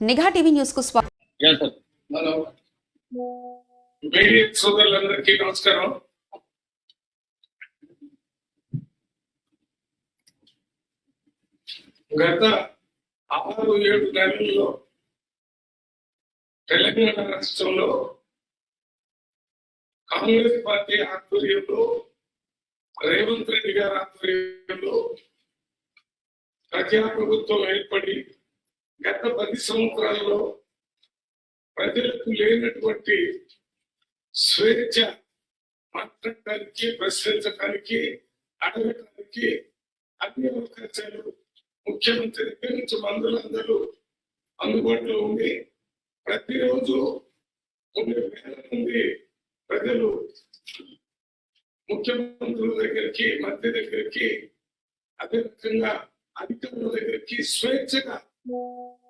నిఘా TV news కు స్వాగతం. సోదరులందరికీ నమస్కారం. గత 6-7 నెలల్లో తెలంగాణ రాష్ట్రంలో కాంగ్రెస్ పార్టీ ఆధ్వర్యంలో, రేవంత్ రెడ్డి గారి ఆధ్వర్యంలో ప్రజాప్రభుత్వం ఏర్పడి గత 10 సంవత్సరాల్లో ప్రజలకు లేనటువంటి స్వేచ్ఛ, మాట్లాడటానికి, ప్రశ్నించడానికి, అడగటానికి అన్ని అవకాశాలు ముఖ్యమంత్రి దగ్గర నుంచి మంత్రులందరూ అందుబాటులో ఉండి ప్రతిరోజు కొన్ని వేల మంది ప్రజలు ముఖ్యమంత్రుల దగ్గరికి, మంత్రి దగ్గరికి, అదే రకంగా అధికారుల దగ్గరికి స్వేచ్ఛగా,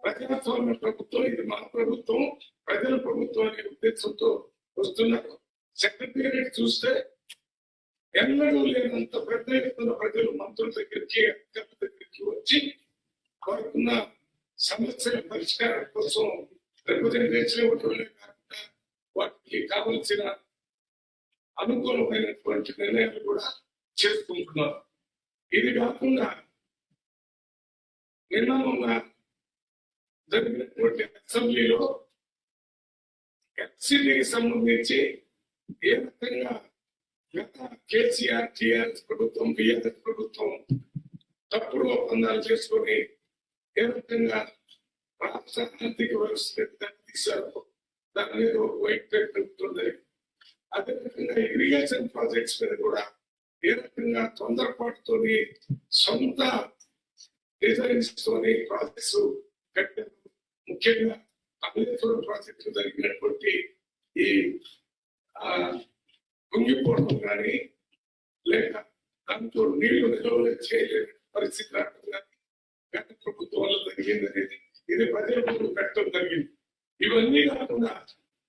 ప్రజాస్వామ్య ప్రభుత్వం, ఇది మా ప్రభుత్వం, ప్రజల ప్రభుత్వం అనే ఉద్దేశంతో వస్తున్నారు. సెక్రటేరియట్ చూస్తే ఎన్నడూ లేనంత పెద్ద ఎత్తున ప్రజలు మంత్రుల దగ్గరికి, అధికారుల దగ్గరికి వచ్చి వారుకున్న సమస్యల పరిష్కారం కోసం రిప్రజెంటేషన్ ఇవ్వటమే కాకుండా వాటికి కావలసిన అనుకూలమైనటువంటి నిర్ణయాలు కూడా చేసుకుంటున్నారు. ఇది కాకుండా నిన్న మొన్న జరిగినటువంటి అసెంబ్లీలో ఎఫ్సిడికి సంబంధించి ఏ రకంగా గత కేసీఆర్, టీఆర్ఎస్ ప్రభుత్వం, బిఆర్ఎస్ ప్రభుత్వం తప్పుడు ఒప్పందాలు చేసుకొని ఏ రకంగా రాష్ట్ర ఆర్థిక వ్యవస్థ తీశారో దాని మీద ఒక వైట్ పేపర్ ఉంటుంది. అదే రకంగా ఇరిగేషన్ ప్రాజెక్ట్స్ మీద కూడా ఏ రకంగా తొందరపాటుతోని సొంత డిజైన్స్ తోని ప్రాజెక్ట్స్ కట్టారు. ముఖ్యంగా అమలేశ్వరం ప్రాజెక్టు జరిగినటువంటి ఈ కుంగిపోవడం కానీ, లేక దాంతో నీళ్లు నిల్వ చేయలేని పరిస్థితి రావడం కానీ గత ప్రభుత్వంలో జరిగింది అనేది ఇది ప్రజలకు పెట్టడం జరిగింది. ఇవన్నీ కాకుండా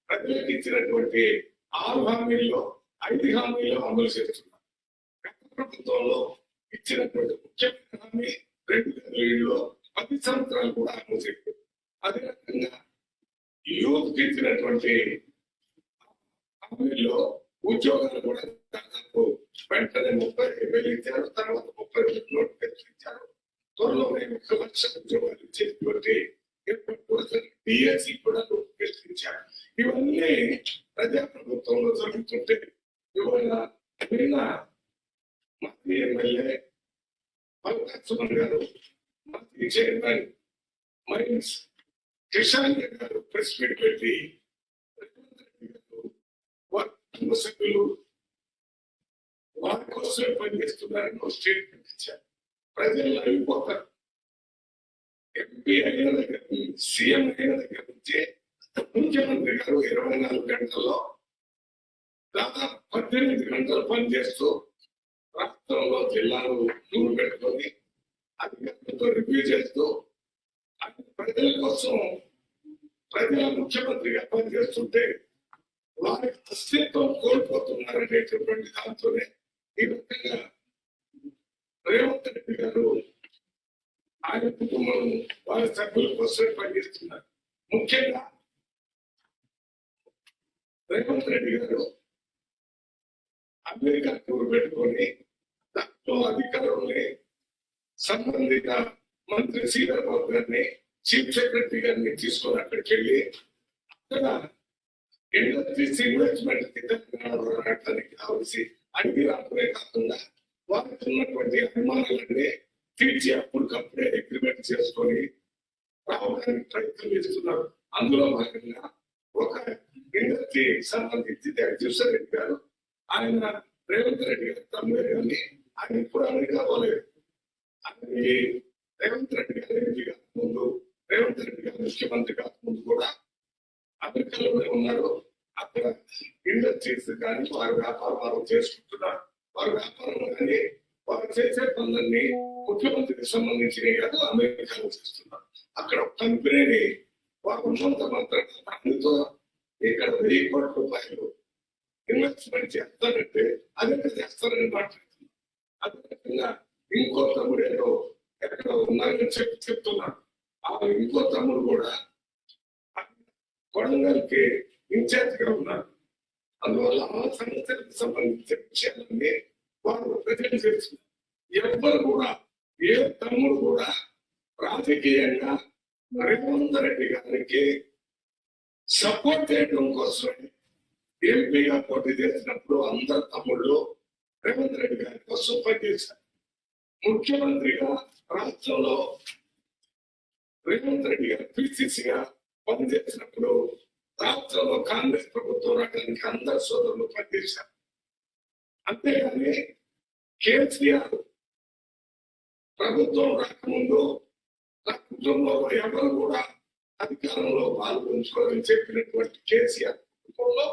ప్రజలకు ఇచ్చినటువంటి 6 హామీల్లో 5 హామీలు అమలు చేస్తున్నారు. గత ప్రభుత్వంలో ఇచ్చినటువంటి ముఖ్యమైన హామీ 2 గదులు 10 సంవత్సరాలు కూడా అమలు చేయాలి. అదే రకంగా యూత్ ఇచ్చినటువంటి హామీల్లో ఉద్యోగాలు కూడా దాదాపు వెంటనే 30,000 ఇచ్చారు. తర్వాత 30,000 నోటిఫికేషన్ ఇచ్చారు. త్వరలో 1 లక్ష ఉద్యోగాలు ఇచ్చేటువంటి డిఎస్సి కూడా నోటిఫికేషన్ ఇచ్చారు. ఇవన్నీ ప్రజా ప్రభుత్వంలో జరుగుతుంటే ఇవాళ నిన్న మాజీ ఎమ్మెల్యే మల్కాసుమన్ గారు, మాజీ చైర్మన్ మైన్స్ కిషాన్ గారు ప్రెస్ మీట్ పెట్టి వారి సభ్యులు వారి కోసమే పనిచేస్తున్నారని స్టేట్మెంట్ ఇచ్చారు. ప్రజలు అయిపోతారు. ఎంపీ అయిన దగ్గర, సీఎం అయిన దగ్గర నుంచి ముఖ్యమంత్రి గారు 24 గంటల్లో దాదాపు 18 గంటలు పనిచేస్తూ రాష్ట్రంలో జిల్లాలు దూరం పెట్టుకొని అధికారులతో రివ్యూ చేస్తూ ప్రజల కోసం, ప్రజల ముఖ్యమంత్రిగా పనిచేస్తుంటే వారి అస్తిత్వం కోల్పోతున్నారనేటటువంటి దాంతోనే ఈ రకంగా రేవంత్ రెడ్డి గారు ఆయన కుటుంబం, వారి సభ్యుల కోసమే పనిచేస్తున్నారు. ముఖ్యంగా రేవంత్ రెడ్డి గారు అమెరికా టూర్ పెట్టుకొని దాంట్లో అధికారుల్ని, సంబంధిత మంత్రి శ్రీధర్ బాబు గారిని, చీఫ్ సెక్రటరీ గారిని తీసుకొని అక్కడికి వెళ్ళి అక్కడ ఇండస్ట్రీస్ ఇన్వెస్ట్మెంట్ తెలంగాణకి కావలసి అడిగి రావడమే కాకుండా వారికి ఉన్నటువంటి అనుమానాలన్నీ తీర్చి అప్పటికప్పుడే అగ్రిమెంట్ చేసుకొని రావడానికి ప్రయత్నం చేస్తున్నారు. అందులో భాగంగా ఒక ఇండస్ట్రీ సంబంధించి జగదీశ్వర్ రెడ్డి గారు, ఆయన రేవంత్ రెడ్డి గారు తమ్ముడు గారిని, ఆయన ఇప్పుడు అమెరికా పోలేదు. అది రేవంత్ రెడ్డి గారు ఎంపీ కాకముందు, రేవంత్ రెడ్డి గారు ముఖ్యమంత్రి కాకముందు కూడా అమెరికాలోనే ఉన్నారు. అక్కడ ఇండస్ట్రీస్ కానీ వారి వ్యాపారం వారు చేసుకుంటున్నారు. వారి వ్యాపారం కానీ వారు చేసే పనులన్నీ ముఖ్యమంత్రికి సంబంధించినవి కాదు, అమెరికాలో చేస్తున్నారు. అక్కడ కంపెనీని వారు ఉన్నంత మాత్రం దానితో ఇక్కడ 1000 కోట్ల రూపాయలు ఇన్వెస్ట్మెంట్ చేస్తారంటే అదే చేస్తారని మాట్లాడుతున్నారు. అదే రకంగా ఇంకో తమ్ముడు ఏదో ఎక్కడ ఉన్నారని చెప్తున్నారు. ఆ ఇంకో తమ్ముడు కూడా కొడంగల్కి ఇన్ఛార్జ్ గా ఉన్నారు. అందువల్ల ఆ సమస్యలకు సంబంధించిన విషయాలన్నీ వారు ప్రజెంట్ చేస్తున్నారు. ఎవ్వరు కూడా ఏ తమ్ముడు కూడా రాజకీయంగా రేవంత్ రెడ్డి గారికి సపోర్ట్ చేయడం కోసం ఎంపీగా పోటీ చేసినప్పుడు అందరు తమ్ముళ్ళు రేవంత్ రెడ్డి గారి కోసం పనిచేశారు. ముఖ్యమంత్రిగా రాష్ట్రంలో రేవంత్ రెడ్డి గారు పిసిసిగా పనిచేసినప్పుడు రాష్ట్రంలో కాంగ్రెస్ ప్రభుత్వం రావడానికి అందరు సోదరులు పనిచేశారు. అంతేగాని కేసీఆర్ ప్రభుత్వం రాకముందు నా కుటుంబంలో ఎవరు కూడా అధికారంలో పాల్గొంచుకోవాలని చెప్పినటువంటి కేసీఆర్ కుటుంబంలో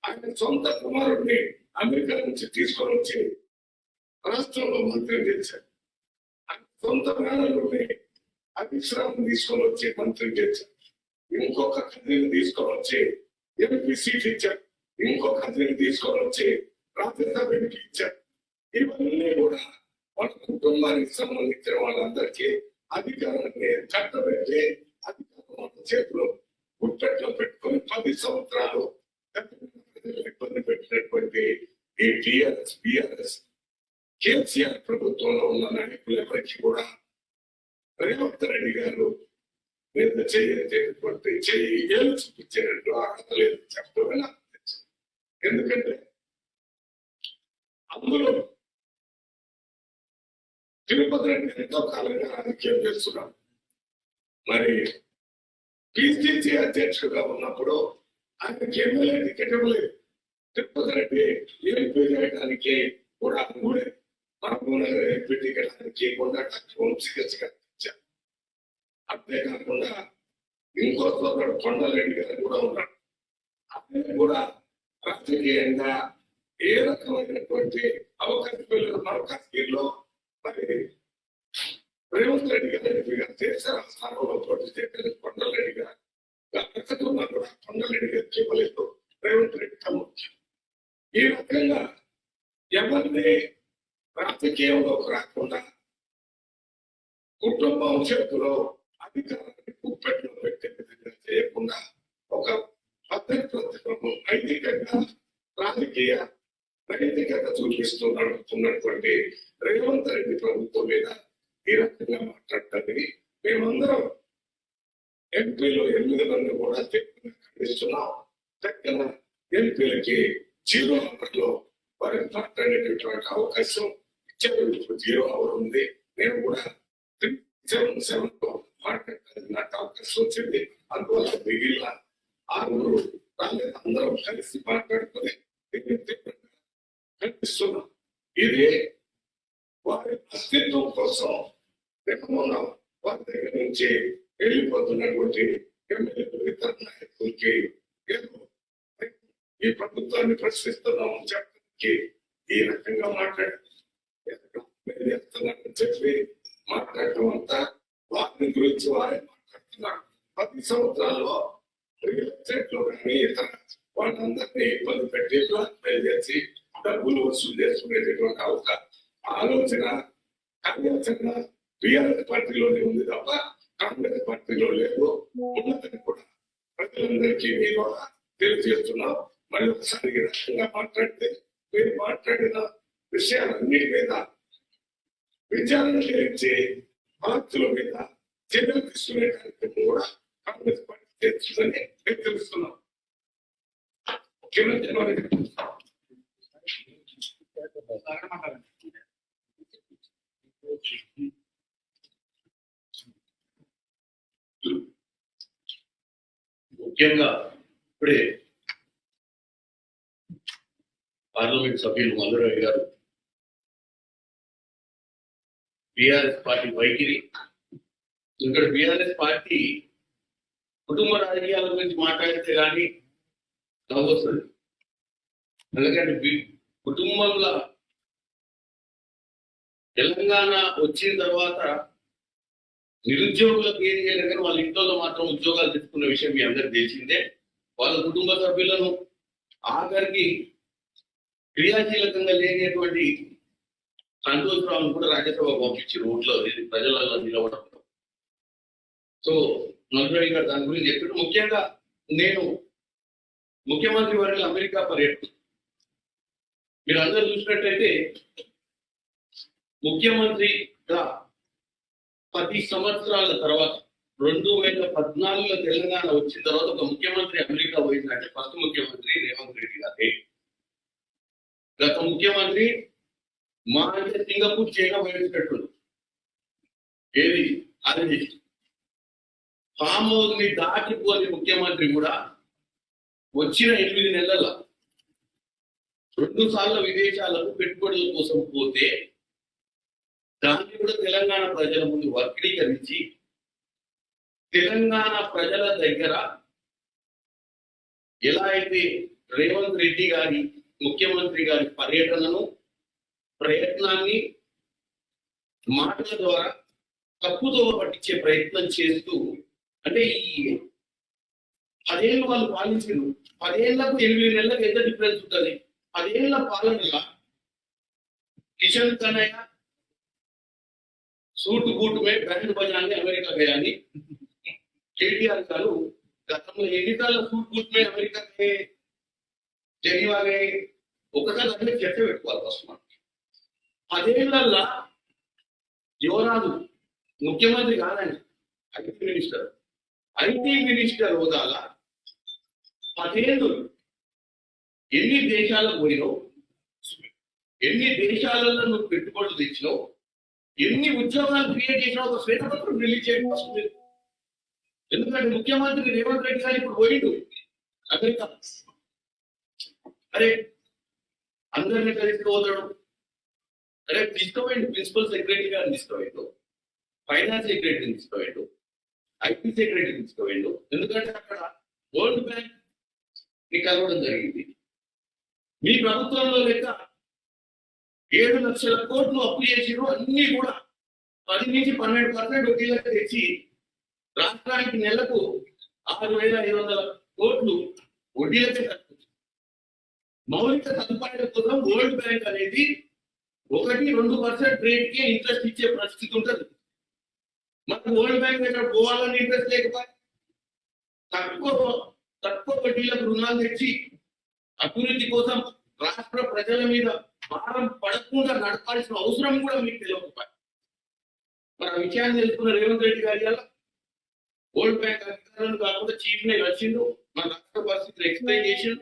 ఆయన సొంత కుమారుడిని అమెరికా నుంచి తీసుకొని వచ్చి రాష్ట్రంలో మంత్రిని చేశారు. ఆయన సొంత మేనల్ని అభిశ్రామం తీసుకొని వచ్చి మంత్రిని చేశారు. ఇంకొక కథని తీసుకొని వచ్చి ఎంపీ సీట్ ఇచ్చారు. ఇంకొక కథని తీసుకొని వచ్చి రాజ్యసభ ఎంపీ ఇచ్చారు. ఇవన్నీ కూడా వాళ్ళ కుటుంబానికి సంబంధించిన వాళ్ళందరికీ అధికారాన్ని చట్టబెట్టి అధికారం చేతిలో గుట్టట్లో పెట్టుకొని 10 సంవత్సరాలు ఇబ్బంది పెట్టినటువంటి ఈ టిఆర్ఎస్ బిఆర్ఎస్ కేసీఆర్ ప్రభుత్వంలో ఉన్న నాయకులు ఎవరికి కూడా రేవంత్ రెడ్డి గారు మీద చేయటువంటి ఏళ్ళు చూపించేటట్టు అర్హత లేదు చెప్పడం. ఎందుకంటే అందులో తిరుపతి రెడ్డి ఎంతో కాలంగా రాజకీయం చేస్తున్నాం. మరి పిసిసి అధ్యక్షుడుగా ఉన్నప్పుడు ఆయనకి ఎమ్మెల్యే టికెట్ ఇవ్వలేదు. తిరుపతి రెడ్డి ఎంపీ చేయడానికి కూడా కూడా మహబూబ్నగర్ ఎంపీ టికెట్ ఆయనకి ఇవ్వకుండా వంశీగా ఇచ్చారు. అంతేకాకుండా ఇంకో సోదరుడు కొండలరెడ్డి గారు కూడా ఉన్నాడు. ఆయన కూడా రాజకీయంగా ఏ రకమైనటువంటి అవకాశంలో మరి రేవంత్ రెడ్డి గారు దేశ స్థానంలో పోటీ చేసిన కొండలరెడ్డి గారు కూడా కొండలరెడ్డి గారికి ఇవ్వలేదు రేవంత్ రెడ్డి తమ్ముడు. ఈ రకంగా ఎవరిని రాజకీయంలోకి రాకుండా కుటుంబం చేతిలో అధికారాన్ని కుప్పెట్లో పెట్టే విధంగా చేయకుండా ఒక పద్ధతి నైతికంగా రాజకీయ నైతికత చూపిస్తూ నడుపుతున్నటువంటి రేవంత్ రెడ్డి ప్రభుత్వం మీద ఈ రకంగా మాట్లాడటానికి మేమందరం ఎంపీలు 8 మంది కూడా ఖండిస్తున్నాం. చక్కన ఎంపీలకి 0 అవర్లో వారికి మాట్లాడేటటువంటి అవకాశం ఇచ్చారు. 0 అవర్ ఉంది. నేను కూడా 377 మాట్లాడటానికి నాకు అవకాశం వచ్చింది. అందువల్ల మిగిలిన 6 రాలేదు. అందరం కలిసి మాట్లాడుకుని కనిపిస్తున్నాం. ఇది వారి అస్తిత్వం కోసం మనం వారి దగ్గర నుంచి వెళ్ళిపోతున్నటువంటి ఎమ్మెల్యేలు ఇతర నాయకులకి ఏదో ఈ ప్రభుత్వాన్ని ప్రశ్నిస్తున్నామని చెప్పడానికి ఈ రకంగా మాట్లాడుతున్నారని చెప్పి మాట్లాడటం అంతా వారిని గురించి వారే మాట్లాడుతున్నారు. 10 సంవత్సరాల్లో రియల్ ఎస్టేట్ లో కానీ ఇతర వాళ్ళందరినీ ఇబ్బంది పెట్టి బ్లాక్మెయిల్ చేసి డబ్బులు వసూలు చేసుకునేటటువంటి ఆలోచన కార్యాచరణ టీఆర్ఎస్ పార్టీలోనే ఉంది తప్ప కాంగ్రెస్ పార్టీలో లేదు. ఉన్నదని కూడా ప్రజలందరికీ మీరు కూడా తెలియజేస్తున్నాం. మరి ఒకసారి ఈ రకంగా మాట్లాడితే మీరు మాట్లాడిన విషయాలన్నిటి మీద విచారణ చేయించి బాధ్యుల మీద చర్యలు తీసుకునే కార్యక్రమం కూడా కాంగ్రెస్ పార్టీ చేస్తుందని మేము తెలుస్తున్నాం. ముఖ్యమంత్రి ముఖ్యంగా ఇప్పుడే పార్లమెంట్ సభ్యులు మల్లురావు గారు బీఆర్ఎస్ పార్టీ వైఖరి, ఇక్కడ బీఆర్ఎస్ పార్టీ కుటుంబ రాజకీయాల గురించి మాట్లాడితే కానీ నవ్వొస్తుంది. ఎందుకంటే కుటుంబంలో తెలంగాణ వచ్చిన తర్వాత నిరుద్యోగులకు ఏం చేయలేదు కానీ వాళ్ళ ఇంట్లో మాత్రం ఉద్యోగాలు తెచ్చుకున్న విషయం మీ అందరికి తెలిసిందే. వాళ్ళ కుటుంబ సభ్యులను ఆఖరికి క్రియాశీలకంగా లేనటువంటి సంతోషరావును కూడా రాజ్యసభ పంపించి రోడ్లో ప్రజలలో నిలవడం. సో నల్గొండ గారు దాని గురించి చెప్పారు. ముఖ్యంగా నేను ముఖ్యమంత్రి వర్యులు అమెరికా పర్యటన మీరు అందరూ చూసినట్టయితే ముఖ్యమంత్రిగా 10 సంవత్సరాల తర్వాత 2014లో తెలంగాణ వచ్చిన తర్వాత ఒక ముఖ్యమంత్రి అమెరికా పోయిందంటే ఫస్ట్ ముఖ్యమంత్రి రేవంత్ రెడ్డి గారే. గత ముఖ్యమంత్రి మా అంటే సింగపూర్ చైనా పోయేటట్టు ఏది అది ఫామ్ హౌస్ ని దాటిపోని ముఖ్యమంత్రి కూడా వచ్చిన 8 నెలల 2 సార్లు విదేశాలకు పెట్టుబడుల కోసం పోతే దాన్ని కూడా తెలంగాణ ప్రజల ముందు వర్గీకరించి తెలంగాణ ప్రజల దగ్గర ఎలా అయితే రేవంత్ రెడ్డి గారి ముఖ్యమంత్రి గారి పర్యటనను ప్రయత్నాన్ని మాటల ద్వారా తప్పుతో పట్టించే ప్రయత్నం చేస్తూ అంటే ఈ 10 ఏళ్ళు వాళ్ళు పాలించారు 10 ఏళ్లకు 8 నెలలకు ఎంత డిఫరెన్స్ ఉంటుంది 10 ఏళ్ల పాలనలో కిషన్ కన్నయ్య सूट बूट में बैंड बजाने अमेरिका गया नहीं केटीआर గారు గతంలో ఎన్నికల సూట్ బూట్ में అమెరికా గए జెనీవా గए ఒకసారి అదే చర్చ పెట్టుకోవాలి ఫస్ట్ మనం 10 ఏళ్లలో యువరాజు ముఖ్యమంత్రి కాదండి ఐటీ మినిస్టర్ హోదాల 10 ఏళ్ళు ఎన్ని దేశాలకు పోయినావు ఎన్ని దేశాలలో నువ్వు పెట్టుబడులు తెచ్చినావు ఎన్ని ఉద్యోగాలు క్రియేట్ చేసినా ఒక శ్వేతపత్రం రిలీజ్ చేయడం వస్తుంది. ఎందుకంటే ముఖ్యమంత్రి రేవంత్ రెడ్డి గారు ఇప్పుడు పోయిండు అమెరికా. అరే అందరినీ తీసుకుపోతాడు అరే తీసుకోవేండి ప్రిన్సిపల్ సెక్రటరీ గారిని తీసుకోవేండు ఫైనాన్స్ సెక్రటరీని తీసుకోవేండు ఐటీ సెక్రటరీ తీసుకోవేండు ఎందుకంటే అక్కడ వరల్డ్ బ్యాంక్ ని కలవడం జరిగింది. మీ ప్రభుత్వంలో లెక్క 7 లక్షల కోట్లు అప్పు చేసిరు అన్ని కూడా 10 నుంచి 12% వడ్డీలకు తెచ్చి రాష్ట్రానికి నెలకు 6,500 కోట్లు వడ్డీలకే కట్టుకుంది. మౌలిక సదుపాయాల కోసం వరల్డ్ బ్యాంక్ అనేది 1-2% రేట్కే ఇంట్రెస్ట్ ఇచ్చే పరిస్థితి ఉంటుంది. మనకు వరల్డ్ బ్యాంక్ దగ్గర పోవాలని ఇంట్రెస్ట్ లేకపోతే తక్కువ వడ్డీలకు రుణాలు తెచ్చి అభివృద్ధి కోసం రాష్ట్ర ప్రజల మీద భారం పడకుండా నడపాల్సిన అవసరం కూడా మీకు తెలియకపోయి మన విషయాన్ని తెలుసుకున్న రేవంత్ రెడ్డి గారి వరల్డ్ బ్యాంక్ అధికారులను కాకుండా చీఫ్ నే వచ్చిండు మన రాష్ట్ర పరిస్థితులు ఎక్స్ప్లెయిన్ చేసిండు.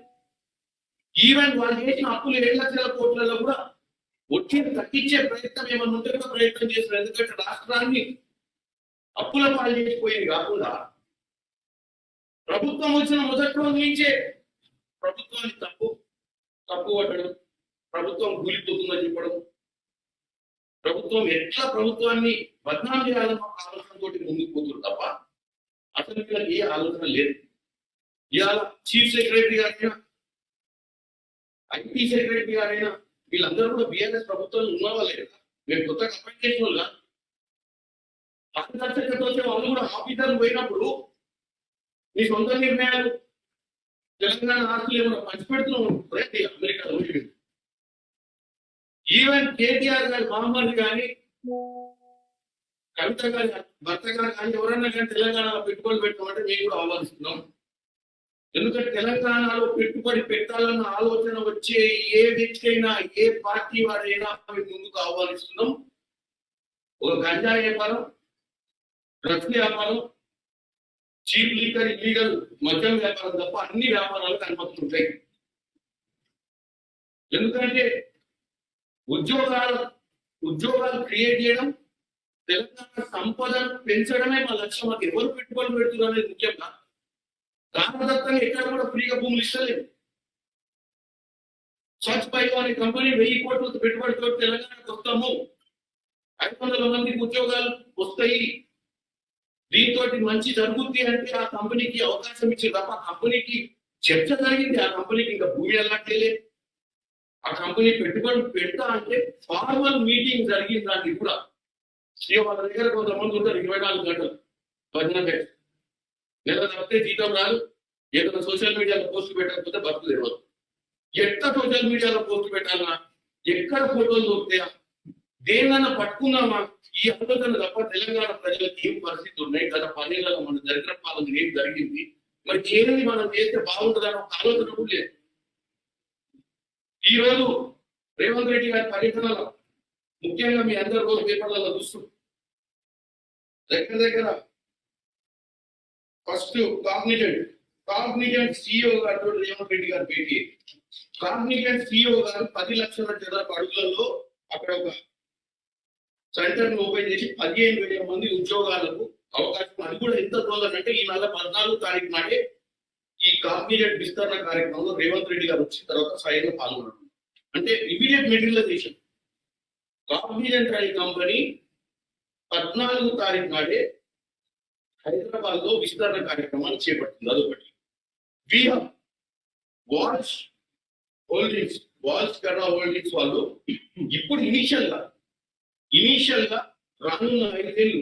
ఈవెన్ వాళ్ళు చేసిన అప్పులు 7 లక్షల కోట్లలో కూడా వచ్చి తగ్గించే ప్రయత్నం ఏమన్నా ఉంటే కూడా ప్రయత్నం చేస్తున్నారు. ఎందుకంటే రాష్ట్రాన్ని అప్పుల పాలు చేసిపోయింది కాకుండా ప్రభుత్వం వచ్చిన మొదట్లో నుంచే ప్రభుత్వాన్ని తప్పు పట్టడం ప్రభుత్వం కూలిపోతుందని చెప్పడం ప్రభుత్వం ఎట్లా ప్రభుత్వాన్ని బద్నాం చేయాలన్న ఆలోచనతో ముందుకు పోతుంది తప్ప అసలు వీళ్ళకి ఏ ఆలోచన లేదు. ఇవాళ చీఫ్ సెక్రటరీ గారైనా ఐటీ సెక్రటరీ గారైనా వీళ్ళందరూ కూడా బిఆర్ఎస్ ప్రభుత్వంలో ఉన్నవాళ్ళే కదా. మేము కొత్తగా అపాయింట్ చేసిన వాళ్ళు పారదర్శకత వచ్చే వాళ్ళు కూడా ఆఫీసర్లు పోయినప్పుడు మీ సొంత నిర్ణయాలు తెలంగాణ ఆస్తులు ఏమైనా పంచిపెడుతున్నాం అమెరికా ఈవెన్ కేటీఆర్ గారి మహమ్మద్ కానీ కవిత గారి భర్త గారు కానీ ఎవరన్నా కానీ తెలంగాణలో పెట్టుబడి పెట్టమంటే మేము కూడా ఆహ్వానిస్తున్నాం. ఎందుకంటే తెలంగాణలో పెట్టుబడి పెట్టాలన్న ఆలోచన వచ్చే ఏ వ్యక్తి అయినా ఏ పార్టీ వాడైనా ముందుకు ఆహ్వానిస్తున్నాం. ఒక గంజాయి వ్యాపారం డ్రగ్స్ వ్యాపారం చీప్ లిక్కర్ ఇల్లీగల్ మద్యం వ్యాపారం తప్ప అన్ని వ్యాపారాలకు అనుమతులు ఉంటాయి. ఎందుకంటే ఉద్యోగాలు క్రియేట్ చేయడం తెలంగాణ సంపదను పెంచడమే మా లక్ష్యం. అది ఎవరు పెట్టుబడులు పెడుతున్నారు అనేది ముఖ్యంగా దానదత్తంగా ఎక్కడ కూడా ఫ్రీగా భూములు ఇస్తలేదు. స్వచ్ఛ బయో అనే కంపెనీ 1000 కోట్లతో పెట్టుబడితో తెలంగాణకు వస్తాము 500 మందికి ఉద్యోగాలు వస్తాయి దీంతో మంచి జరుగుద్ది అంటే ఆ కంపెనీకి అవకాశం ఇచ్చింది తప్ప ఆ కంపెనీకి చర్చ జరిగింది. ఆ కంపెనీకి ఇంకా భూమి అలాంటి ఆ కంపెనీ పెట్టుబడి పెడతా అంటే ఫార్మల్ మీటింగ్ జరిగింది. దానికి కూడా వాళ్ళ దగ్గర కొంతమంది ఉంటారు 24 గంటలు 15 గంటలు నెల తప్పితే జీతం రాదు. ఏదైనా సోషల్ మీడియాలో పోస్ట్ పెట్టకపోతే బతుకు తెలియదు. ఎట్లా సోషల్ మీడియాలో పోస్ట్ పెట్టాలన్నా ఎక్కడ ఫోటోలు దొరుకుతాయా దేన్నైనా పట్టుకుందామా ఈ ఆలోచన తప్ప తెలంగాణ ప్రజలకు ఏం పరిస్థితి ఉన్నాయి గత 10 ఏళ్లలో మన జరిగిన పాలన ఏం జరిగింది మరి ఏది మనం చేస్తే బాగుంటుందని ఒక ఆలోచన కూడా లేదు. ఈ రోజు రేవంత్ రెడ్డి గారి పర్యటనలో ముఖ్యంగా మీ అందరు రోజు పేపర్లలో చూస్తూ దగ్గర ఫస్ట్ కాగ్నిజెంట్ సిఇఓ గారు రేవంత్ రెడ్డి గారు భేటీ. కాగ్నిజెంట్ సిఇఓ గారు 10 లక్షల చదరపు అడుగులలో అక్కడ ఒక సెంటర్ ను ఓపెన్ చేసి 15,000 మంది ఉద్యోగాలకు అవకాశం. అది కూడా ఎంత తొందరంటే ఈ నెల 14వ తారీఖు నాడే ఈ కాగ్నిజెంట్ విస్తరణ కార్యక్రమంలో రేవంత్ రెడ్డి గారు వచ్చిన తర్వాత స్వయంగా పాల్గొన్నారు. అంటే ఇమీడియట్ మెటీరియలైజేషన్. కాగ్నిజెంట్ అనే కంపెనీ 14వ తారీఖు నాడే హైదరాబాద్ లో విస్తరణ కార్యక్రమాన్ని చేపట్టింది. అదొకటి. వాల్స్ కర్రా హోల్డింగ్స్ వాళ్ళు ఇప్పుడు ఇనీషియల్ గా రానున్న 5 ఏళ్ళు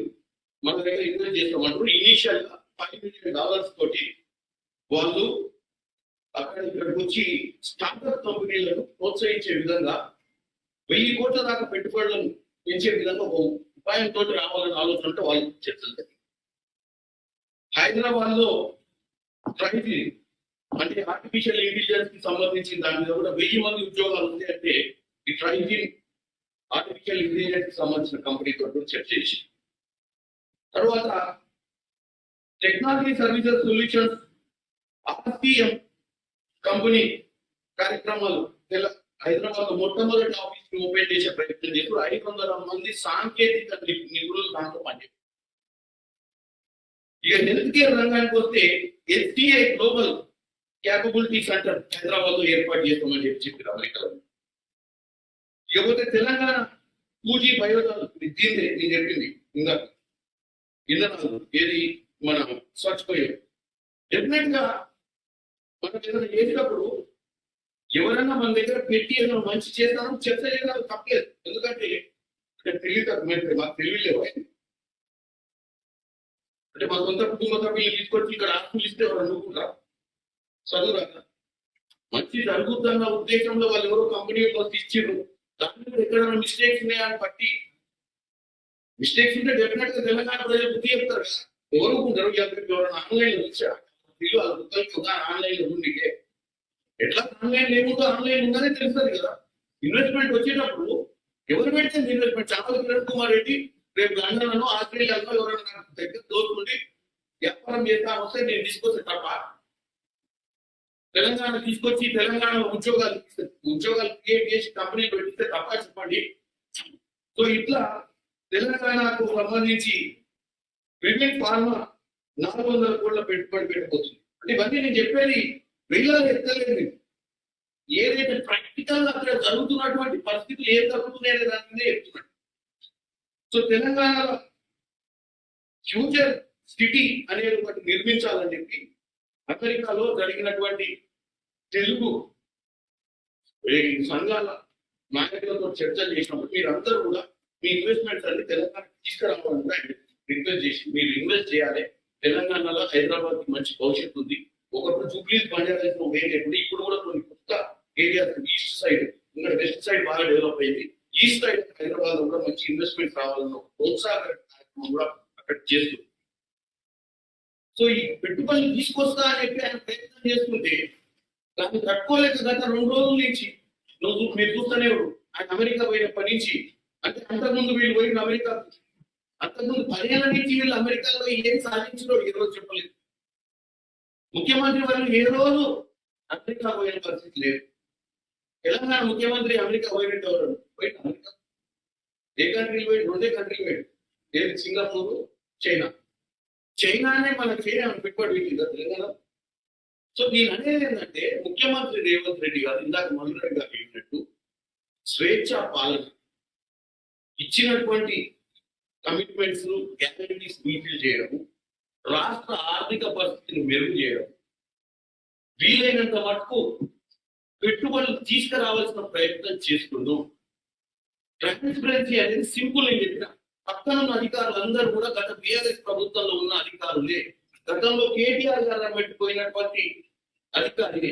మన దగ్గర ఇన్వెస్ట్ చేస్తామంటారు. ఇనీషియల్ గా $5 మిలియన్ తోటి వాళ్ళు అక్కడ ఇక్కడికి వచ్చి స్టార్ట్అప్ కంపెనీలను ప్రోత్సహించే విధంగా 1000 కోట్ల దాకా పెట్టుబడులను పెంచే విధంగా ఒక ఉపాయంతో రావాలని ఆలోచన ఉంటే వాళ్ళు చర్చలు. హైదరాబాద్ లో ట్రైజీ అంటే ఆర్టిఫిషియల్ ఇంటెలిజెన్స్ కి సంబంధించిన దాని మీద కూడా 1000 మంది ఉద్యోగాలు ఉంది. అంటే ఈ ట్రైజీ ఆర్టిఫిషియల్ ఇంటెలిజెన్స్ కి సంబంధించిన కంపెనీతో చర్చ చేసి తర్వాత technology services solutions RTM company కార్యక్రమాలు హైదరాబాద్ లో మొట్టమొదటి ఆఫీస్ ని ఓపెన్ చేసే ప్రయత్నం చేస్తూ 500 మంది సాంకేతిక నిపుణులు దాంట్లో పనిచేస్తారు. ఇక హెల్త్ కేర్ రంగానికి వస్తే SDI global capability centre Hyderabad లో ఏర్పాటు చేస్తామని చెప్పారు అమెరికాలో. ఇకపోతే తెలంగాణ 2G బయోటెక్నాలజీ దీనిదే నేను చెప్పింది ఇందాక ఇంధనాలు ఏది మన స్వచ్ఛపోయే డెఫినెట్ గా మనం ఏదైనా చేసినప్పుడు ఎవరైనా మన దగ్గర పెట్టి ఏదైనా మంచి చేస్తామో చర్చ చేయడం తప్పలేదు. ఎందుకంటే మాకు తెలియలేవు. అంటే మా సొంత కుటుంబ సభ్యులు తీసుకొచ్చి ఇక్కడ ఆస్తులు ఇస్తే ఎవరు అనుకుంటారా? చదువురాక మంచి జరుగుతున్న ఉద్దేశంలో వాళ్ళు ఎవరో కంపెనీలో ఇచ్చిర్రు. దాంట్లో ఎక్కడైనా మిస్టేక్స్ ఉన్నాయని బట్టి మిస్టేక్స్ ఉంటే డెఫినెట్ గా తెలంగాణ ప్రజలు బుద్ధి చెప్తారు. ఎవరు ఉంటారు ఎవరైనా ఆన్లైన్ లో ఇచ్చారు వాళ్ళ బుద్ధులకి ఆన్లైన్ లో ఉండి ఎట్లా ఆన్లైన్ లేకుండా ఆన్లైన్ ఉందనే తెలుస్తుంది కదా. ఇన్వెస్ట్మెంట్ వచ్చేటప్పుడు ఎవరు పెడితే ఇన్వెస్ట్మెంట్ చాలా కిరణ్ కుమార్ రెడ్డి రేపు లండన్ ఆస్ట్రేలియాలో ఎవరైనా దగ్గర దోచుకుండి వ్యాపారం చేస్తా వస్తే నేను తీసుకొస్తే తప్ప తెలంగాణ తీసుకొచ్చి తెలంగాణ ఉద్యోగాలు క్రియేట్ చేసి కంపెనీలు పెట్టిస్తే తప్ప చెప్పండి. సో ఇట్లా తెలంగాణకు సంబంధించి విమెన్ ఫార్మా 400 కోట్ల పెట్టుబడి పెట్టబోతుంది. అంటే ఇవన్నీ నేను చెప్పేది వెళ్ళాలి ఎత్తలేదు. ఏదైతే ప్రాక్టికల్ గా అక్కడ జరుగుతున్నటువంటి పరిస్థితులు ఏం జరుగుతున్నాయనే దాని మీదే చెప్తున్నాడు. సో తెలంగాణలో ఫ్యూచర్ సిటీ అనేది ఒకటి నిర్మించాలని చెప్పి అమెరికాలో జరిగినటువంటి తెలుగు సంఘాల నాయకులతో చర్చలు చేసినప్పుడు మీరందరూ కూడా మీ ఇన్వెస్ట్మెంట్స్ అన్ని తెలంగాణకి తీసుకురావాలని ఆయన రిక్వెస్ట్ చేసి మీరు ఇన్వెస్ట్ చేయాలి. తెలంగాణలో హైదరాబాద్ కి మంచి భవిష్యత్తు ఉంది. ఒకప్పుడు జూబ్లీస్ బంజారాస్ లో వేరేప్పుడు ఇప్పుడు కూడా కొన్ని కొత్త ఏరియాస్ ఈస్ట్ సైడ్ ఇంకా వెస్ట్ సైడ్ బాగా డెవలప్ అయింది. ఈస్ట్ సైడ్ హైదరాబాద్ లో కూడా మంచి ఇన్వెస్ట్మెంట్ రావాలన్న ప్రోత్సాహ కార్యక్రమం కూడా అక్కడ చేస్తుంది. సో ఈ పెట్టుబడులు తీసుకొస్తా అని చెప్పి ఆయన ప్రయత్నం చేస్తుంటే దాన్ని తట్టుకోలేక గత 2 రోజుల నుంచి మీరు చూస్తూనే ఆయన అమెరికా పోయినప్పటి నుంచి అంటే అంతకుముందు వీళ్ళు పోయిన అమెరికా అంతకుముందు 10 ఏళ్ల నుంచి వీళ్ళు అమెరికాలో ఏం సాధించడో ఏ రోజు చెప్పలేదు. ముఖ్యమంత్రి వాళ్ళు ఏ రోజు అమెరికా పోయిన పరిస్థితి లేదు. తెలంగాణ ముఖ్యమంత్రి అమెరికా పోయినట్టు ఎవరు పోయిన అమెరికా ఏ కంట్రీలు పోయి 2 కంట్రీలు పోయి ఏది సింగపూర్ చైనానే మన చైనా పెట్టుబడి పెట్టిందా తెలంగాణ. సో నేను అనేది ఏంటంటే ముఖ్యమంత్రి రేవంత్ రెడ్డి గారు ఇందాక మధురెడ్డి గారు చెప్పినట్టు స్వేచ్ఛా పాలన ఇచ్చినటువంటి కమిట్మెంట్స్ గ్యారంటీస్ ఫుల్ఫిల్ చేయడం, రాష్ట్ర ఆర్థిక పరిస్థితిని మెరుగు చేయడం, వీలైనంత మటుకు పెట్టుబడులు తీసుకురావాల్సిన ప్రయత్నం చేస్తున్నాం. ట్రాన్స్పరెన్సీ అనేది సింపుల్ అని చెప్పిన పక్కన ఉన్న అధికారులు అందరూ కూడా గత బీఆర్ఎస్ ప్రభుత్వంలో ఉన్న అధికారులే. గతంలో కేటీఆర్ గారు పెట్టిపోయినటువంటి అధికారి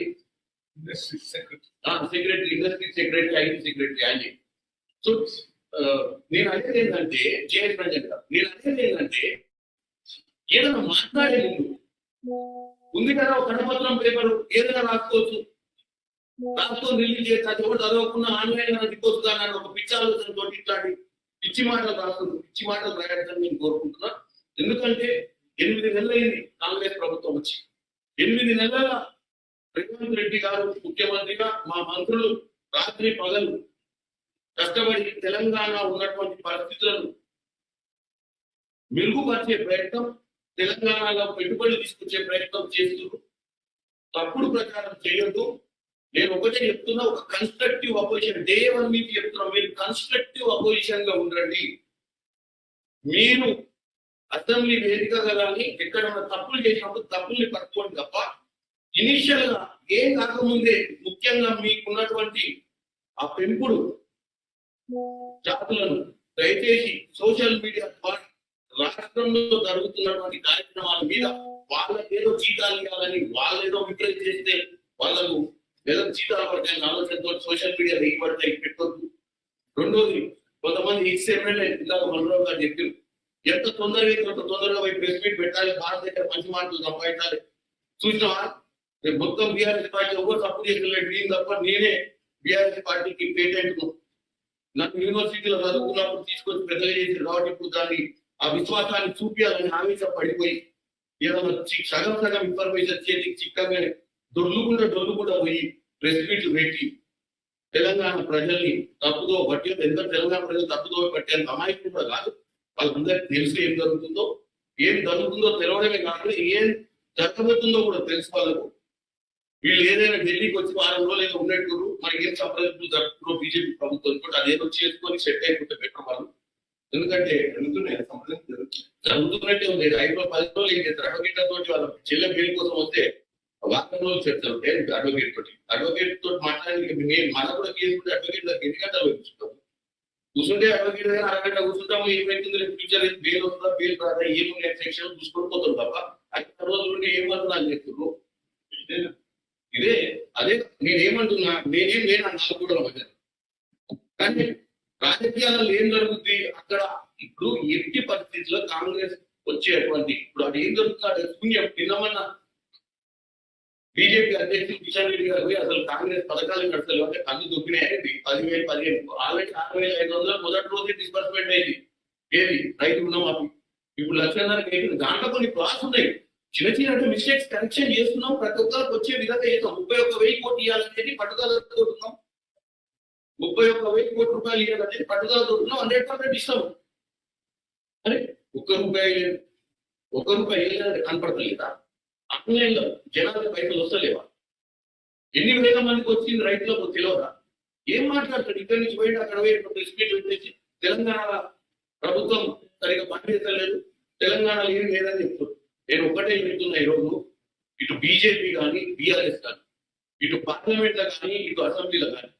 secretary, industry secretary, IT secretary అని. సో నేను అనేది ఏంటంటే జేఎస్ రంజన్ గారు నేను అనేది ఏంటంటే ఏదైనా మాట్లాడే ముందు ఉంది కదా ఒక కడపత్రం పేపర్ ఏదైనా రాసుకోవచ్చు, రాసుకొని రిలీజ్ చేస్తే అది ఎవరు చదవకుండా ఆన్లైన్ దిక్కొచ్చు కానీ ఒక పిచ్చి ఆలోచనతో ఇట్లాంటి పిచ్చి మాటలు రాస్తుంది, పిచ్చి మాటలు రాయడానికి నేను కోరుకుంటున్నా. ఎందుకంటే 8 నెలలైంది కాంగ్రెస్ ప్రభుత్వం వచ్చి. 8 నెలల రేవంత్ రెడ్డి గారు ముఖ్యమంత్రిగా మా మంత్రులు రాత్రి పగలు కష్టపడి తెలంగాణ ఉన్నటువంటి పరిస్థితులను మెరుగుపరిచే ప్రయత్నం, తెలంగాణలో పెట్టుబడి తీసుకొచ్చే ప్రయత్నం చేస్తూ తప్పుడు ప్రచారం చేయొద్దు. నేను ఒకటే చెప్తున్నా, ఒక కన్స్ట్రక్టివ్ అపోజిషన్ డే 1 నుంచి చెప్తున్నా, మీరు కన్స్ట్రక్టివ్ అపోజిషన్ గా ఉండండి. మీరు అసెంబ్లీ వేదికగా కానీ ఎక్కడైనా తప్పులు చేసినప్పుడు తప్పుల్ని పట్టుకోండి తప్ప ఇనిషియల్ గా ఏం కాకముందే ముఖ్యంగా మీకున్నటువంటి ఆ పెంపుడు జాతులను దయచేసి సోషల్ మీడియా ద్వారా రాష్ట్రంలో జరుగుతున్నటువంటి కార్యక్రమాల మీద వాళ్ళకేదో జీతాలు ఇవ్వాలని వాళ్ళేదో విక్రయం చేస్తే వాళ్ళకు ఏదో జీతాలు పడతాయని ఆలోచనతో సోషల్ మీడియా దిగిపడతాయి పెట్టొద్దు. రెండోది, కొంతమంది ఎక్స్ ఎమ్మెల్యే ఇందాక మనరావు గారు చెప్పారు, ఎంత తొందరగా అంత తొందరగా పోయి ప్రెస్ మీట్ పెట్టాలి, భారత దగ్గర మంచి మాటలు సంపాదించాలి. చూసినావా మొత్తం బీఆర్ఎస్ పార్టీ ఎవరు తప్పు చేసలేదు, నేను తప్ప నేనే బీఆర్ఎస్ పార్టీకి పేటెంట్ నాకు యూనివర్సిటీలో చదువుకున్నప్పుడు తీసుకొచ్చి పెద్దగా చేసి కాబట్టి ఇప్పుడు దాన్ని ఆ విశ్వాసాన్ని చూపించాలని ఆవేశం పడిపోయి ఏదైనా సగం సగం ఇన్ఫర్మేషన్ చేతికి చిక్కగా డొల్లుకుండా పోయి ప్రెస్ మీట్లు పెట్టి తెలంగాణ ప్రజల్ని తప్పుదో పట్టి, ఎంత తెలంగాణ ప్రజలు తప్పుదో పట్టేంత అమాయకులు కూడా కాదు. వాళ్ళందరికీ తెలిసి ఏం జరుగుతుందో తెలవడమే కాకుండా ఏం జరగబోతుందో కూడా తెలుసు వాళ్ళకు. వీళ్ళు ఏదైనా ఢిల్లీకి వచ్చి 6 రోజులు ఏదో ఉన్నట్టు మనకి ఏం సంప్రదింపులు జరుపుతున్నారు బీజేపీ ప్రభుత్వంతో, అదేదో చేసుకొని సెట్ అయిపోతే బెటర్ వాళ్ళు. ఎందుకంటే జరుగుతున్నట్టే ఉంది. 5-10 రోజులు ఏం చేస్తారు, అడ్వకేట్ల తోటి వాళ్ళ చెల్లె బెయిల్ కోసం వస్తే వారం రోజులు చెప్తారు అడ్వకేట్ తోటి మాట్లాడడానికి. మన కూడా కేసు ఉంటే అడ్వకేట్ దగ్గర 8 గంటలు కూర్చుంటాము, కూర్చుంటే అడ్వకేట్ దగ్గర 1 గంట కూర్చుంటాము. ఏమైతుంది ఫ్యూచర్ బెయిల్ వస్తుందా బెయిల్ రాదా ఏముంది సెక్షన్ చూసుకొని పోతారు తప్ప 5 రోజుల నుండి ఏమవుతుందా అని చెప్తున్నారు. ఇదే అదే నేనేమంటున్నా, నేను నాకు కూడా వచ్చాను. కానీ రాజకీయాలలో ఏం జరుగుతుంది అక్కడ ఇప్పుడు ఎట్టి పరిస్థితుల్లో కాంగ్రెస్ వచ్చేటువంటి ఇప్పుడు అది ఏం జరుగుతుంది శూన్యం. నిన్నమన్నా బీజేపీ అధ్యక్షుడు కిషన్ రెడ్డి గారు అసలు కాంగ్రెస్ పథకాలు నడతలు అంటే కళ్ళు దొక్కినాయండి. 10,000 ఆల్రెడీ 6,500 మొదటి రోజే డిస్బర్స్మెంట్ అయింది. ఏది రైతు రుణమాఫీ ఇప్పుడు 1,50,000 అయింది. దాంట్లో కొన్ని క్లాస్ ఉన్నాయి, చిన్న చిన్న మిస్టేక్స్ కరెక్షన్ చేస్తున్నాం, ప్రతి ఒక్కరికి వచ్చే విధంగా చేస్తాం. 31,000 కోట్లు ఇవ్వాలనేది పట్టుదలతో ఉన్నాం, 31,000 కోట్ల రూపాయలు ఇవ్వాలనేది పట్టుదలతో ఉన్నాం. 100% ఇస్తాము. అరే ఒక్క రూపాయి కనపడతలేదా? ఆన్లైన్ లో జనాలకు పైసలు వస్తలేవా? ఎన్ని వేల మందికి వచ్చింది రైతులకు తెలియదా? ఏం మాట్లాడతాడు? ఇక్కడి నుంచి పోయి అక్కడ పోయి స్పీడ్ పెట్టేసి తెలంగాణ ప్రభుత్వం సరిగా పనిచేస్తలేదు, తెలంగాణలో ఏం లేదని చెప్తారు. నేను ఒక్కటే చెప్తున్నా, ఈరోజు ఇటు బీజేపీ కానీ బీఆర్ఎస్ కానీ ఇటు పార్లమెంట్ లో కానీ ఇటు అసెంబ్లీలో కానీ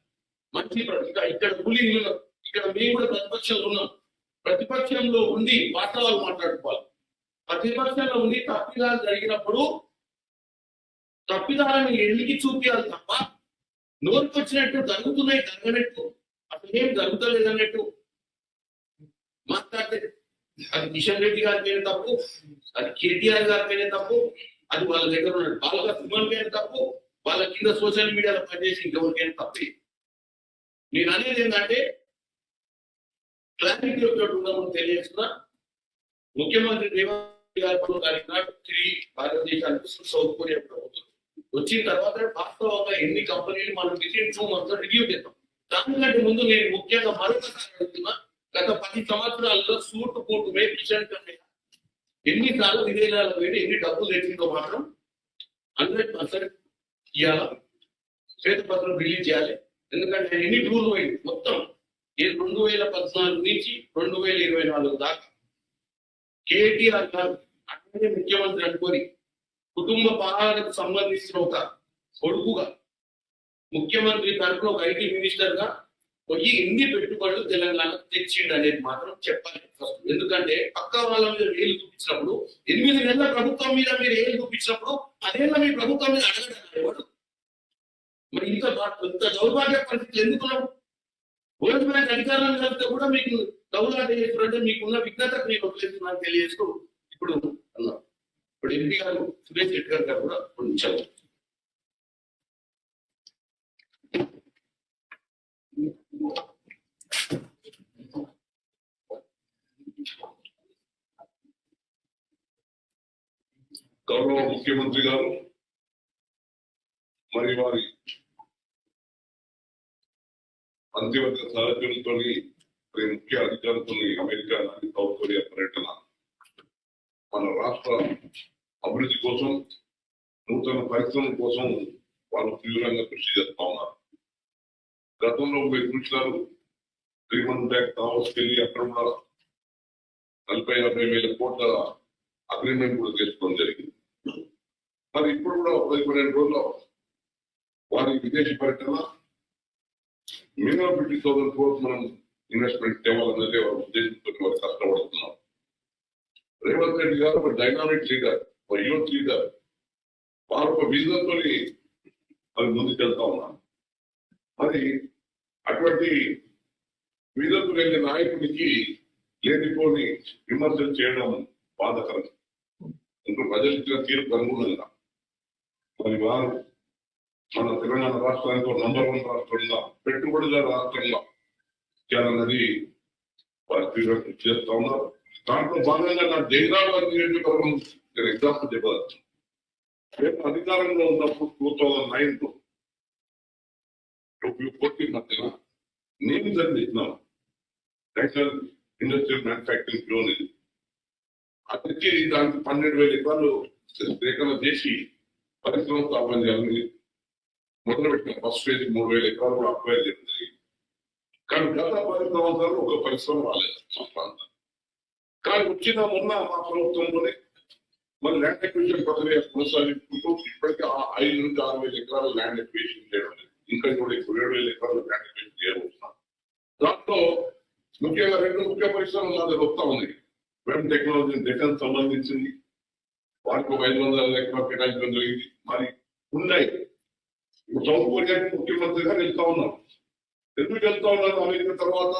మంచి ఇక్కడ రూలింగ్ ఇక్కడ మేము కూడా ప్రతిపక్షంలో ఉన్నాం. ప్రతిపక్షంలో ఉండి వాస్తవాలు మాట్లాడుకోవాలి. ప్రతిపక్షంలో ఉండి తప్పిదాలు జరిగినప్పుడు తప్పిదాలను ఎన్నికి చూపించాలి తప్ప నోరుకు వచ్చినట్టు జరుగుతున్నాయి జరగనట్టు అసలు ఏం జరుగుతలేదన్నట్టు మాట్లాడితే అది కిషన్ రెడ్డి గారిపైన తప్పు, అది కేటీఆర్ గారిపైన తప్పు, అది వాళ్ళ దగ్గర ఉన్న బాలగా సుమన్ పైన తప్పు, వాళ్ళ కింద సోషల్ మీడియాలో పనిచేసి ఇంకెవరికైనా తప్పే. నేను అనేది ఏంటంటే క్లారిటీ ఉండమని తెలియజేస్తున్నా. ముఖ్యమంత్రి రేవంత్ గారి నాడు తిరిగి భారతదేశానికి సౌత్ కొరియా ప్రభుత్వం వచ్చిన తర్వాత వాస్తవంగా ఎన్ని కంపెనీలు మనం వితిన్ 2 months రివ్యూ చేద్దాం. దానికంటే ముందు నేను ముఖ్యంగా మరొకసారి అడుగుతున్నా, గత 10 సంవత్సరాల్లో సూటు కూటు మే కిషన్ కన్నయ్య ఎన్నిసార్లు విదేశాలకు వెళ్ళి ఎన్ని డబ్బులు తెచ్చిందో మాత్రం 100% ఇవ్వాలా, శ్వేతపత్రం రిలీజ్ చేయాలి. ఎందుకంటే ఎన్ని టూర్లు పోయింది మొత్తం 2014 నుంచి 2024 దాకా కేటీఆర్ గారు అక్కడే ముఖ్యమంత్రి అనుకొని కుటుంబ పాలనకు సంబంధించిన ఒక కొడుకుగా ముఖ్యమంత్రి తరఫున ఒక ఐటీ మినిస్టర్ గా పోయి ఎన్ని పెట్టుబడులు తెలంగాణకు తెచ్చిండు అనేది మాత్రం చెప్పాలి ఫస్ట్. ఎందుకంటే పక్క వాళ్ళ మీద వేలు చూపించినప్పుడు 8 నెలల ప్రభుత్వం మీద మీరు ఏళ్ళు చూపించినప్పుడు 10 ఏళ్ళ మీ ప్రభుత్వం మీద అడగడం మరి ఇంత దౌర్భాగ్య పరిస్థితులు ఎందుకున్నాం? ఓటు బ్యాంక్ అధికారాన్ని కలిపితే కూడా మీకు దౌర్లాట చేస్తున్నట్టే మీకున్న విఘ్నతకు నేను వదిలేస్తున్నాను తెలియజేస్తూ ఇప్పుడు అన్నా ఇప్పుడు ఎంపీ గారు సురేష్ రెడ్డి గారు కూడా కొంచెం గౌరవ ముఖ్యమంత్రి గారు మరి వారి మంత్రివర్గ సహచరులతో మరి ముఖ్య అధికారులతో అమెరికా సౌత్ కొరియా పర్యటన మన రాష్ట్ర అభివృద్ధి కోసం నూతన పరిశ్రమల కోసం వాళ్ళు తీవ్రంగా కృషి చేస్తా ఉన్నారు. గతంలో మీరు చూసినారు 3 months బ్యాక్ దావోస్కి వెళ్ళి అక్కడ కూడా 40-50 వేల కోట్ల అగ్రిమెంట్ కూడా చేసుకోవడం జరిగింది. మరి ఇప్పుడు కూడా 10-12 రోజుల్లో వారి విదేశీ పర్యటన మినిమం 50,000 crores మనం ఇన్వెస్ట్మెంట్ తేవాలన్నదే వారి ఉద్దేశంతో వారు కష్టపడుతున్నారు. రేవంత్ రెడ్డి గారు ఒక డైనామిక్ లీడర్, ఒక యూత్ లీడర్, వారు ఒక విజన్తో మరి ముందుకెళ్తా ఉన్నారు. మరి అటువంటి విజన్తో వెళ్ళే నాయకుడికి లేనిపోని విమర్శలు చేయడం బాధాకరం. ఇంకా ప్రజలు ఇచ్చిన తీర్పు అనుగుణంగా మరి వారు మన తెలంగాణ రాష్ట్రానికి నంబర్ 1 రాష్ట్రంగా, పెట్టుబడిదారు రాష్ట్రంగా చేయాలన్నది వారు తీవ్రంగా కృషి చేస్తా ఉన్నారు. దాంట్లో భాగంగా నా జైరాబాద్ నియోజకవర్గం నేను ఎగ్జాంపుల్ చెప్పవచ్చు. రేపు అధికారంలో ఉన్నప్పుడు 2009 14 మధ్యన నేను చదివిస్తున్నాను నేషనల్ ఇండస్ట్రియల్ మ్యానుఫ్యాక్చరింగ్ జోన్. ఇది అతనికి దానికి 12,000 ఎకరాలు సేకరణ చేసి పరిశ్రమ స్థాపన చేయాలని మొదలుపెట్టిన ఫస్ట్ ఫేజ్ 3,000 ఎకరాలు కూడా అక్వైర్ చేసింది. కానీ గత 10 సంవత్సరాలు ఒక పరిశ్రమ రాలేదు మా ప్రాంతం. కానీ వచ్చిన మొన్న మా ప్రభుత్వంలోనే మరి ల్యాండ్ ఎక్విజిషన్ ప్రక్రియ కొనసాగించుకుంటూ ఇప్పటికీ 5,000 నుంచి 6,000 ఎకరాలు ల్యాండ్ ఎక్విజిషన్ చేయడం, ఇంకా కూడా 7,000 ఎకరాలు ల్యాండ్ ఎక్విజిషన్ చేయబోతున్నాం. దాంట్లో ముఖ్యంగా 2 ముఖ్య పరిశ్రమలు నా దగ్గర వస్తా ఉంది. వెబ్ టెక్నాలజీ డిఫెన్స్ సంబంధించింది, వారికి 500 ఎకరాలు కేటాయించడం జరిగింది. మరి ఉన్నాయి సౌత్ కొరియాకి ముఖ్యమంత్రిగా వెళ్తా ఉన్నాం. ఎందుకు వెళ్తా ఉన్నారు? అమెరికా తర్వాత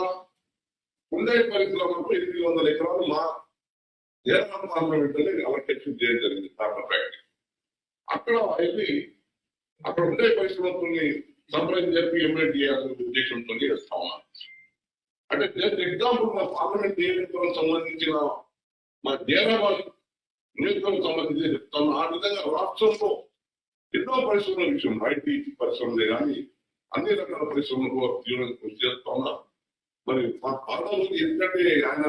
ఉండే పరిశ్రమకు 800 ఎకరాలు మా ఏరాం పార్లమెంట్ అలొకేషన్ చేయడం జరిగింది. పేపర్ ఫ్యాక్టరీ అక్కడ వెళ్ళి అక్కడ ఉండే పరిశ్రమని సంప్రదించి చెప్పి ఎంఎడ్ చేయాలనే ఉద్దేశంతో చేస్తా ఉన్నాం. అంటే జస్ట్ ఎగ్జాంపుల్ మా పార్లమెంట్ నియోజకవర్గం సంబంధించిన మా జైరాబాద్ నియోజకవర్గం సంబంధించి చెప్తాను. ఆ విధంగా రాష్ట్రంలో ఎన్నో పరిశ్రమల విషయం, ఐటీ పరిశ్రమలే కానీ అన్ని రకాల పరిశ్రమలకు తీవ్రంగా కృషి చేస్తా ఉన్నారు. మరి మా పాలనలో ఎందుకంటే ఆయన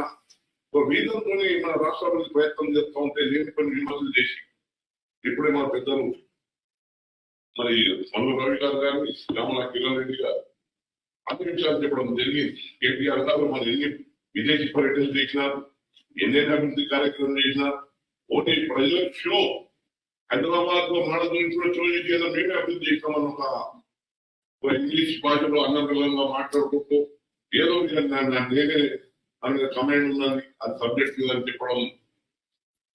ఒక వీధంతోనే మన రాష్ట్రాభివృద్ధి ప్రయత్నం చేస్తూ ఉంటే లేని పని విమర్శలు చేసి ఇప్పుడే మా పెద్దలు మరి మల్లు రవి గారు కానీ రామల కిరణ్ రెడ్డి గారు అన్ని విషయాలు చెప్పడం జరిగింది. కేటీఆర్ గారు మరి ఎన్ని విదేశీ పర్యటనలు చేసినారు, ఎన్ని అభివృద్ధి కార్యక్రమం చేసినారు. ఓన్లీ ప్రజలకు షో హైదరాబాద్ లో మన గురించి కూడా షో చేసి మేమే అభివృద్ధి చేస్తామని ఒక ఇంగ్లీష్ భాషలో అన్నపిల్లంగా మాట్లాడుకుంటూ ఏదో నేనే అనే కమాండ్ ఉన్నది, అది సబ్జెక్ట్ అని చెప్పడం,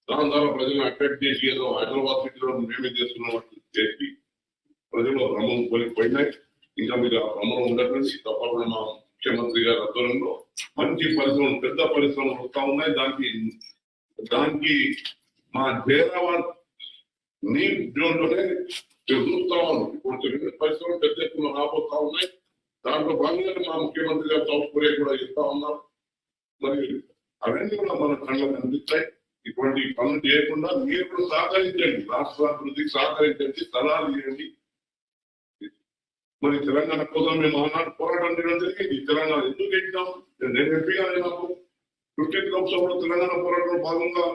దాని ద్వారా ప్రజలను అట్రాక్ట్ చేసి ఏదో హైదరాబాద్ సిటీలో మేమే చేస్తున్నట్టు చేసి ప్రజలు భ్రమం కోల్పోయినాయి. ఇంకా మీరు ఆ భ్రమం ఉండకండి. తప్పకుండా మా ముఖ్యమంత్రి గారి ఆధ్వర్యంలో మంచి పరిశ్రమలు, పెద్ద పరిశ్రమలు వస్తా ఉన్నాయి. దానికి మా జైరాబాద్ నీరు జోన్లోనే చూస్తా ఉన్నాం. ఇప్పుడు పరిశ్రమలు పెద్ద ఎత్తున రాబోతా ఉన్నాయి. దాంట్లో భాగంగా మా ముఖ్యమంత్రి గారు సౌత్ కొరియా కూడా ఇస్తా ఉన్నారు. మరి అవన్నీ కూడా మన కళ్ళకు కనిపిస్తాయి. ఇటువంటి పనులు చేయకుండా మీరు కూడా సహకరించండి, రాష్ట్ర అభివృద్ధికి సహకరించండి, సలహాలు ఇవ్వండి. మరి తెలంగాణ కోసం మేము ఆనాడు పోరాటం చేయడం జరిగింది. తెలంగాణ ఎందుకు చేసినాం? నేను ఎంపీగా నాకు 15th లోక్సభలో తెలంగాణ పోరాటంలో భాగంగా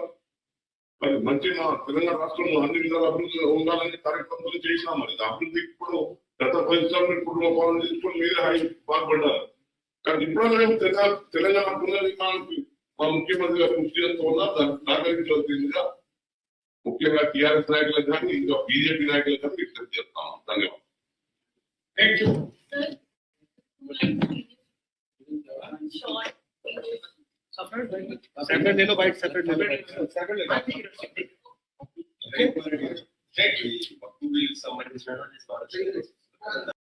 మరి మంచి మా తెలంగాణ రాష్ట్రంలో అన్ని విధాల అభివృద్ధి ఉండాలని కార్యక్రమాలు చేసినాం. మరి అభివృద్ధికి ఇప్పుడు గత 10 సంవత్సరాలు కుటుంబ పాలన తీసుకుని మీరే బాగుపడ్డారు. కానీ ఇప్పుడు మేము తెలంగాణ పునర్నిర్మాణానికి మా ముఖ్యమంత్రి గారు కృషి చేస్తూ ఉన్నారు. దాన్ని సహకరించవలసిందిగా ముఖ్యంగా టీఆర్ఎస్ నాయకులకు కానీ ఇంకా బీజేపీ నాయకులకు కానీ విజ్ఞప్తి చేస్తాం. ధన్యవాదాలు. Thank you. सेपरेट ले लो बाइट, सेपरेट ले लो, सेपरेट ले लो। Thank you. Somebody is